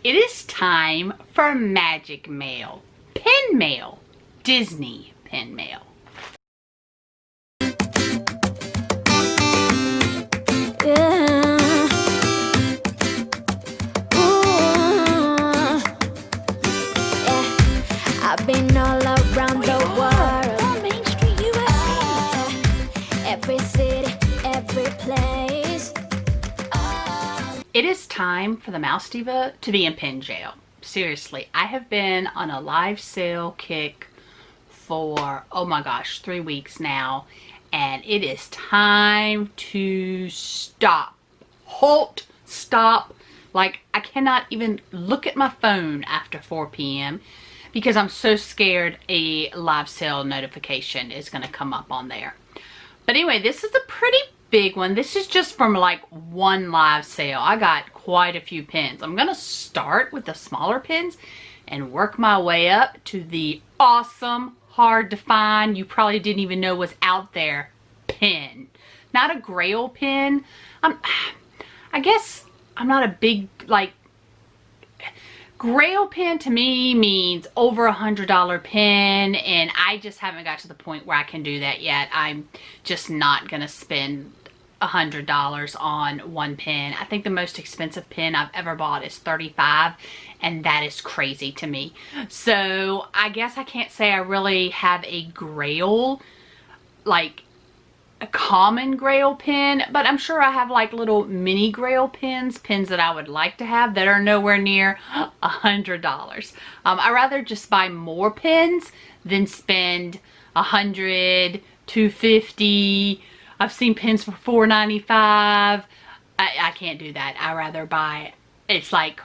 It is time for magic mail, pen mail, Disney pen mail. I've been all around the world. On Main Street, USA. Every city, every place. It is time for the Mouse Diva to be in pen jail. Seriously, I have been on a live sale kick for, oh my gosh, 3 weeks now. And it is time to stop. Halt, stop. Like, I cannot even look at my phone after 4 p.m. because I'm so scared a live sale notification is going to come up on there. But anyway, this is a pretty big one. This is just from like one live sale. I got quite a few pens. I'm going to start with the smaller pens and work my way up to the awesome, hard to find, you probably didn't even know was out there, pen. Not a Grail pen. I guess I'm not a big, like, Grail pen to me means over $100 pen, and I just haven't got to the point where I can do that yet. I'm just not gonna spend $100 on one pen. I think the most expensive pen I've ever bought is $35, and that is crazy to me. So I guess I can't say I really have a Grail, like a common Grail pen, but I'm sure I have like little mini Grail pens that I would like to have that are nowhere near $100. I'd rather just buy more pens than spend $100, $250. I've seen pens for $4.95. I can't do that. I'd rather buy, it's like,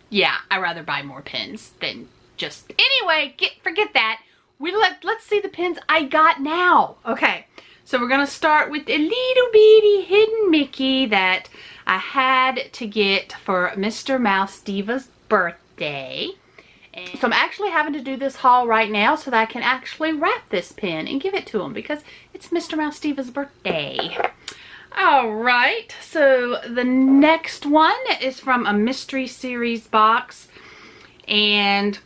yeah, I'd rather buy more pens than just, anyway, forget that. Let's see the pens I got now. Okay. So we're going to start with a little bitty hidden Mickey that I had to get for Mr. Mouse Diva's birthday. And so I'm actually having to do this haul right now so that I can actually wrap this pen and give it to him because it's Mr. Mouse Diva's birthday. Alright, so the next one is from a mystery series box, and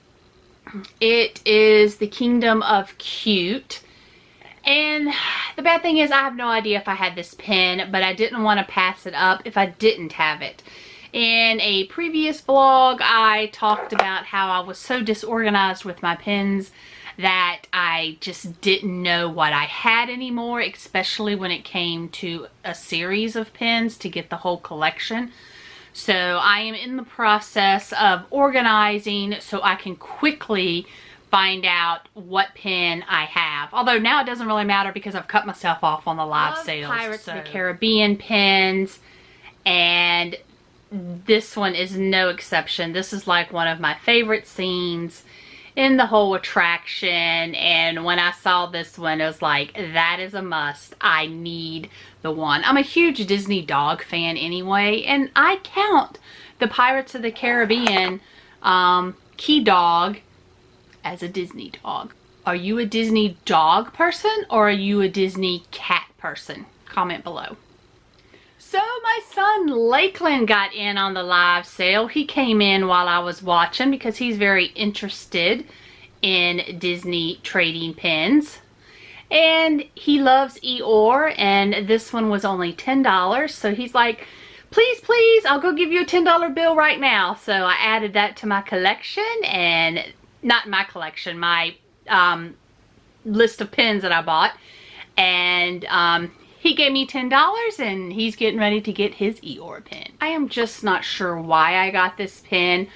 it is the Kingdom of Cute. And the bad thing is I have no idea if I had this pen, but I didn't want to pass it up if I didn't have it. In a previous vlog, I talked about how I was so disorganized with my pens that I just didn't know what I had anymore, especially when it came to a series of pens to get the whole collection. So I am in the process of organizing so I can quickly find out what pen I have. Although now it doesn't really matter because I've cut myself off on the live sales. Pirates of the Caribbean pens, and this one is no exception. This is like one of my favorite scenes in the whole attraction, and when I saw this one, it was like, that is a must. I need the one. I'm a huge Disney dog fan anyway, and I count the Pirates of the Caribbean key dog as a Disney dog. Are you a Disney dog person or are you a Disney cat person? Comment below. So my son Lakeland got in on the live sale. He came in while I was watching because he's very interested in Disney trading pens. And he loves Eeyore, and this one was only $10. So he's like, please, please, I'll go give you a $10 bill right now. So I added that to my collection, and not my collection, my list of pens that I bought, and he gave me $10, and he's getting ready to get his Eeyore pen. I am just not sure why I got this pen.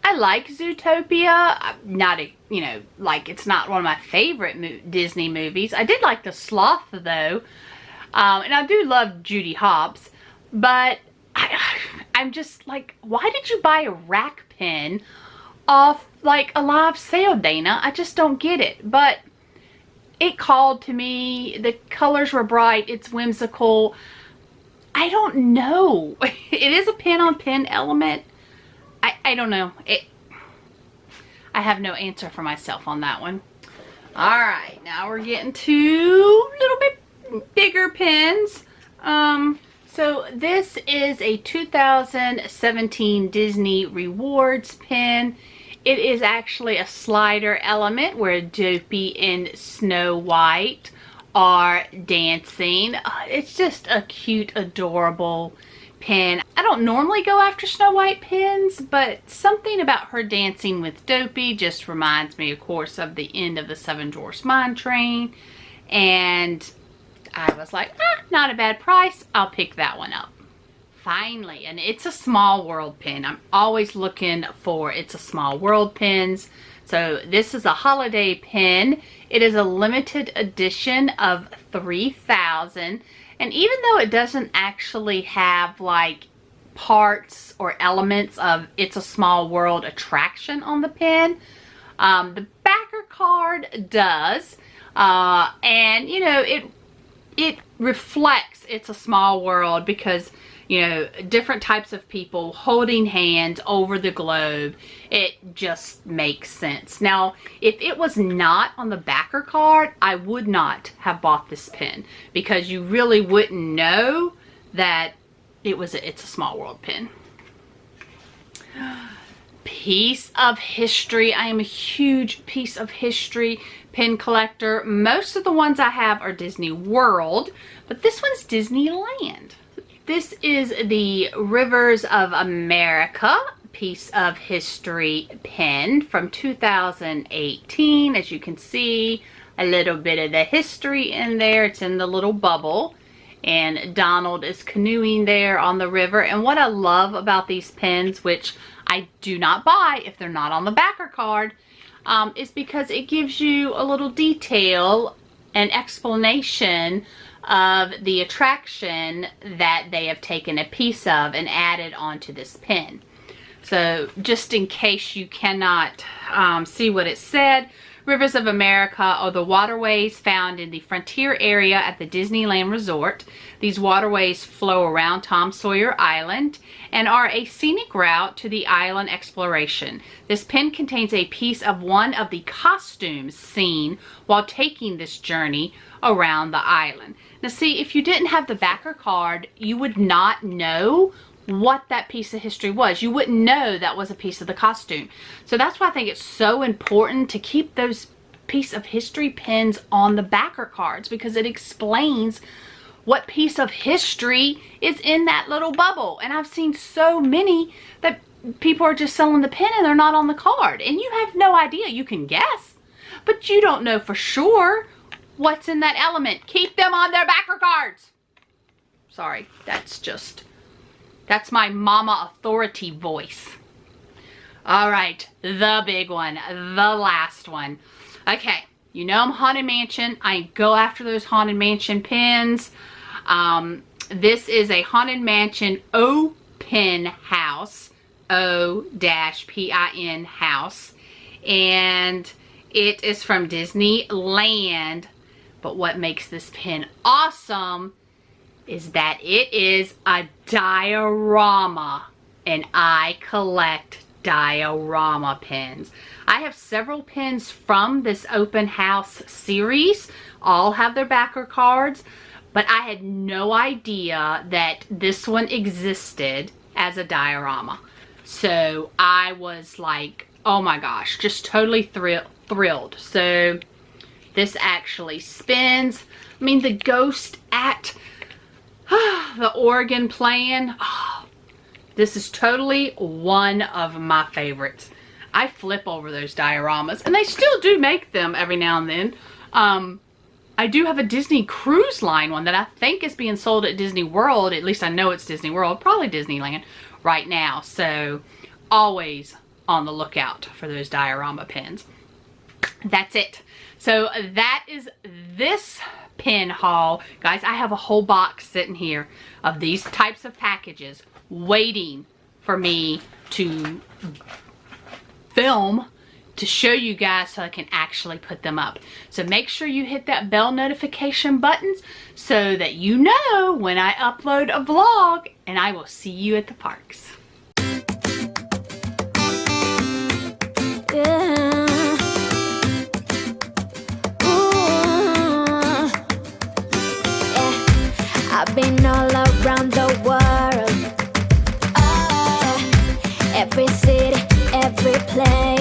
I like Zootopia. Not a, you know, like, it's not one of my favorite Disney movies. I did like the Sloth though, and I do love Judy Hopps, but I'm just like, why did you buy a rack pen off like a live sale, Dana? I just don't get it. But it called to me. The colors were bright. It's whimsical. I don't know. It is a pen on pen element. I don't know. I have no answer for myself on that one. Alright, now we're getting to a little bit bigger pens. So this is a 2017 Disney Rewards pin. It is actually a slider element where Dopey and Snow White are dancing. It's just a cute, adorable pin. I don't normally go after Snow White pins, but something about her dancing with Dopey just reminds me, of course, of the end of the Seven Dwarfs Mine Train. And I was like, not a bad price. I'll pick that one up. Finally, and It's a Small World pin. I'm always looking for It's a Small World pins. So this is a holiday pin. It is a limited edition of 3,000. And even though it doesn't actually have like parts or elements of It's a Small World attraction on the pin, the backer card does. And you know, it reflects It's a Small World because, you know, different types of people holding hands over the globe. It just makes sense. Now, if it was not on the backer card, I would not have bought this pin because you really wouldn't know that it was It's a Small World pin. Piece of history. I am a huge piece of history pin collector. Most of the ones I have are Disney World, but this one's Disneyland. This is the Rivers of America piece of history pin from 2018. As you can see, a little bit of the history in there. It's in the little bubble. And Donald is canoeing there on the river. And what I love about these pins, which I do not buy if they're not on the backer card, is because it gives you a little detail and explanation of the attraction that they have taken a piece of and added onto this pin. So just in case you cannot see what it said, Rivers of America are the waterways found in the frontier area at the Disneyland Resort. These waterways flow around Tom Sawyer Island and are a scenic route to the island exploration. This pin contains a piece of one of the costumes seen while taking this journey around the island. Now see, if you didn't have the backer card, you would not know what that piece of history was. You wouldn't know that was a piece of the costume. So that's why I think it's so important to keep those piece of history pins on the backer cards, because it explains what piece of history is in that little bubble. And I've seen so many that people are just selling the pin and they're not on the card. And you have no idea. You can guess, but you don't know for sure what's in that element. Keep them on their backer cards. Sorry, that's my mama authority voice. All right, the big one, the last one. Okay, you know I'm Haunted Mansion. I go after those Haunted Mansion pins. This is a Haunted Mansion O-Pin house, O-P-I-N house. And it is from Disneyland. But what makes this pin awesome is that it is a diorama, and I collect diorama pins. I have several pins from this open house series. All have their backer cards, but I had no idea that this one existed as a diorama. So I was like, oh my gosh, just totally thrilled. So this actually spins. I mean, the ghost at the organ playing. Oh, this is totally one of my favorites. I flip over those dioramas, and they still do make them every now and then. I do have a Disney Cruise Line one that I think is being sold at Disney World. At least I know it's Disney World, probably Disneyland right now. So always on the lookout for those diorama pins. That's it. So that is this pin haul. Guys, I have a whole box sitting here of these types of packages waiting for me to film to show you guys so I can actually put them up. So make sure you hit that bell notification buttons so that you know when I upload a vlog, and I will see you at the parks. I've been all around the every place.